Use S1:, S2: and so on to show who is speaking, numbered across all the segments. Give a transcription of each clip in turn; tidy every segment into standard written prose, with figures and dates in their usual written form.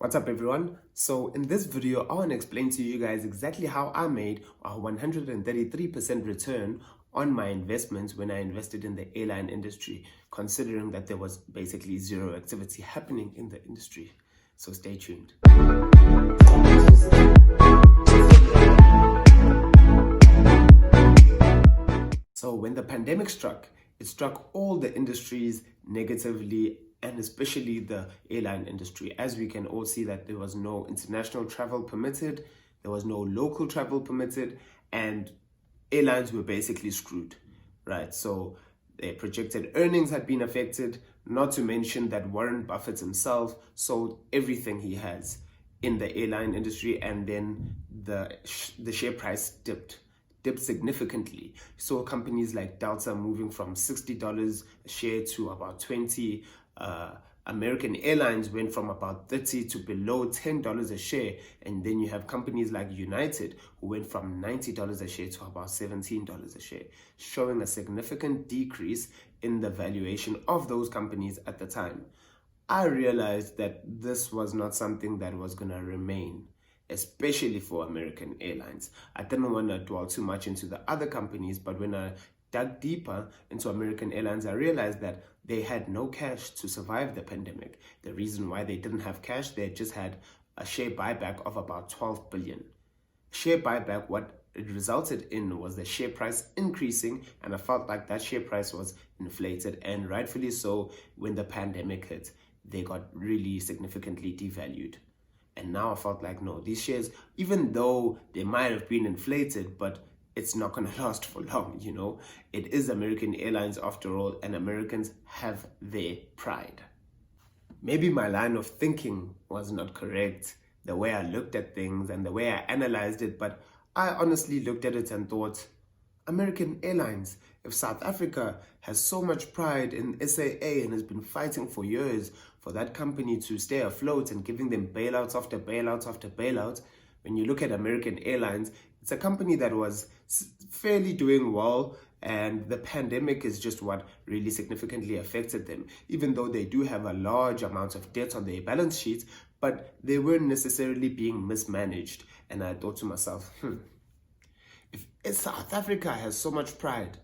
S1: What's up everyone? So in this video, I want to explain to you guys exactly how I made a 133% return on my investments when I invested in the airline industry, considering that there was basically zero activity happening in the industry. So stay tuned. So when the pandemic struck, it struck all the industries negatively, and especially the airline industry, as we can all see that there was no international travel permitted, there was no local travel permitted, and airlines were basically screwed, right? So their projected earnings had been affected, not to mention that Warren Buffett himself sold everything he has in the airline industry, and then the share price dipped significantly. So companies like Delta moving from $60 a share to about 20. American Airlines went from about 30 to below $10 a share, and then you have companies like United who went from $90 a share to about $17 a share, showing a significant decrease in the valuation of those companies at the time. I realized that this was not something that was going to remain, especially for American Airlines. I didn't want to dwell too much into the other companies, but when I dug deeper into American Airlines, I realized that they had no cash to survive the pandemic. The reason why they didn't have cash, they just had a share buyback of about 12 billion. Share buyback, what it resulted in was the share price increasing, and I felt like that share price was inflated, and rightfully so. When the pandemic hit, they got really significantly devalued. And now I felt like, no, these shares, even though they might have been inflated, but it's not going to last for long, you know. It is American Airlines after all, and Americans have their pride. Maybe my line of thinking was not correct, the way I looked at things and the way I analyzed it, but I honestly looked at it and thought, American Airlines, if South Africa has so much pride in SAA and has been fighting for years for that company to stay afloat and giving them bailouts after bailouts after bailouts, when you look at American Airlines, it's a company that was fairly doing well, and the pandemic is just what really significantly affected them, even though they do have a large amount of debt on their balance sheets, but they weren't necessarily being mismanaged. And I thought to myself, if South Africa has so much pride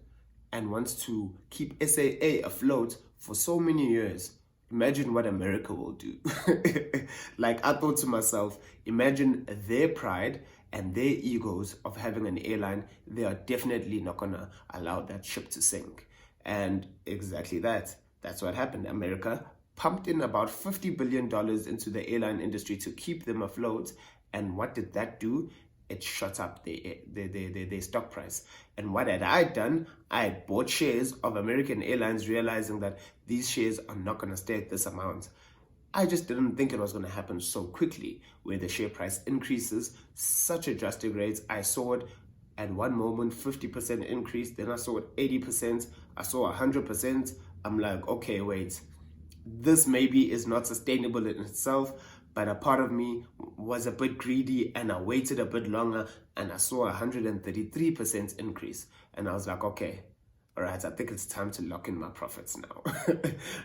S1: and wants to keep SAA afloat for so many years, imagine what America will do. Like, I thought to myself, imagine their pride and their egos of having an airline. They are definitely not gonna allow that ship to sink. And exactly that's what happened. America pumped in about $50 billion into the airline industry to keep them afloat. And what did that do? It shot up their stock price. And what had I done? I had bought shares of American Airlines, realizing that these shares are not going to stay at this amount. I just didn't think it was going to happen so quickly, where the share price increases such a drastic rate. I saw it at one moment, 50% increase, then I saw it 80%, I saw 100%. I'm like, okay, wait, this maybe is not sustainable in itself. But a part of me was a bit greedy, and I waited a bit longer, and I saw 133% increase. And I was like, okay, all right, I think it's time to lock in my profits now.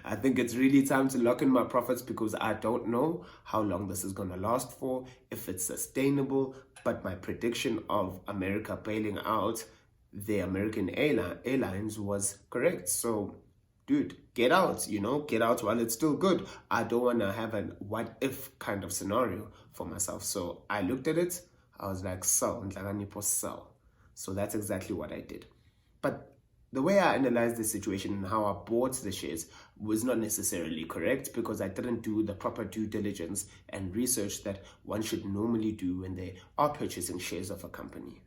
S1: I think it's really time to lock in my profits, because I don't know how long this is going to last for, if it's sustainable. But my prediction of America bailing out the American airlines was correct. So dude, get out, get out while it's still good. I don't want to have an what if kind of scenario for myself. So I looked at it, I was like, sell, Nhlakanipho, sell. So that's exactly what I did. But the way I analyzed the situation and how I bought the shares was not necessarily correct, because I didn't do the proper due diligence and research that one should normally do when they are purchasing shares of a company.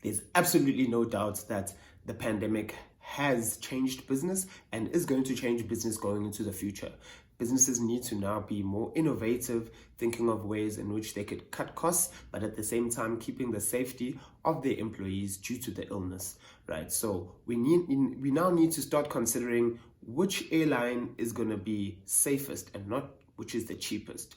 S1: There's absolutely no doubt that the pandemic has changed business and is going to change business going into the future. Businesses need to now be more innovative, thinking of ways in which they could cut costs, but at the same time keeping the safety of their employees due to the illness, right? So we now need to start considering which airline is going to be safest and not which is the cheapest.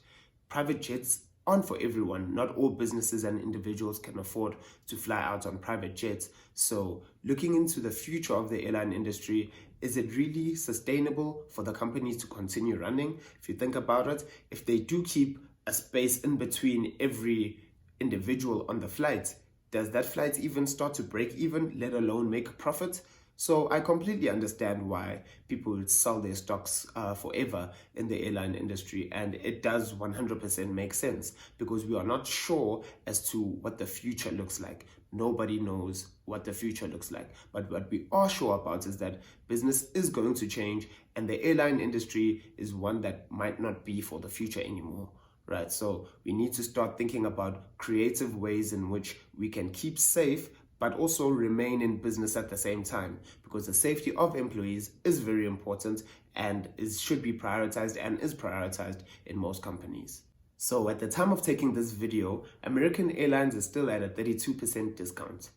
S1: Private jets aren't for everyone. Not all businesses and individuals can afford to fly out on private jets. So looking into the future of the airline industry, is it really sustainable for the companies to continue running? If you think about it, if they do keep a space in between every individual on the flight, does that flight even start to break even, let alone make a profit? So I completely understand why people would sell their stocks forever in the airline industry, and it does 100% make sense because we are not sure as to what the future looks like. Nobody knows what the future looks like, but what we are sure about is that business is going to change, and the airline industry is one that might not be for the future anymore. Right, so we need to start thinking about creative ways in which we can keep safe but also remain in business at the same time, because the safety of employees is very important and should be prioritized and is prioritized in most companies. So at the time of taking this video, American Airlines is still at a 32% discount.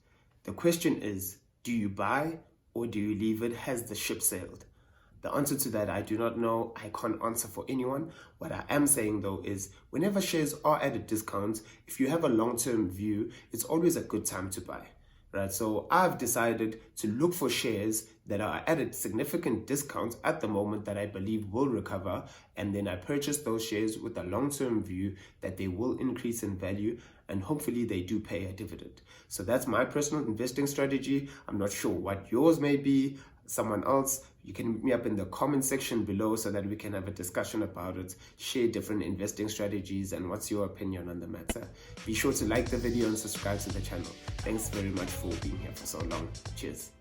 S1: The question is, do you buy or do you leave it? Has the ship sailed? The answer to that, I do not know. I can't answer for anyone. What I am saying though is whenever shares are at a discount, if you have a long-term view, it's always a good time to buy. Right, so I've decided to look for shares that are at a significant discount at the moment that I believe will recover, and then I purchase those shares with a long-term view that they will increase in value and hopefully they do pay a dividend. So that's my personal investing strategy. I'm not sure what yours may be. Someone else, you can hit me up in the comment section below so that we can have a discussion about it, share different investing strategies and what's your opinion on the matter. Be sure to like the video and subscribe to the channel. Thanks very much for being here for so long. Cheers.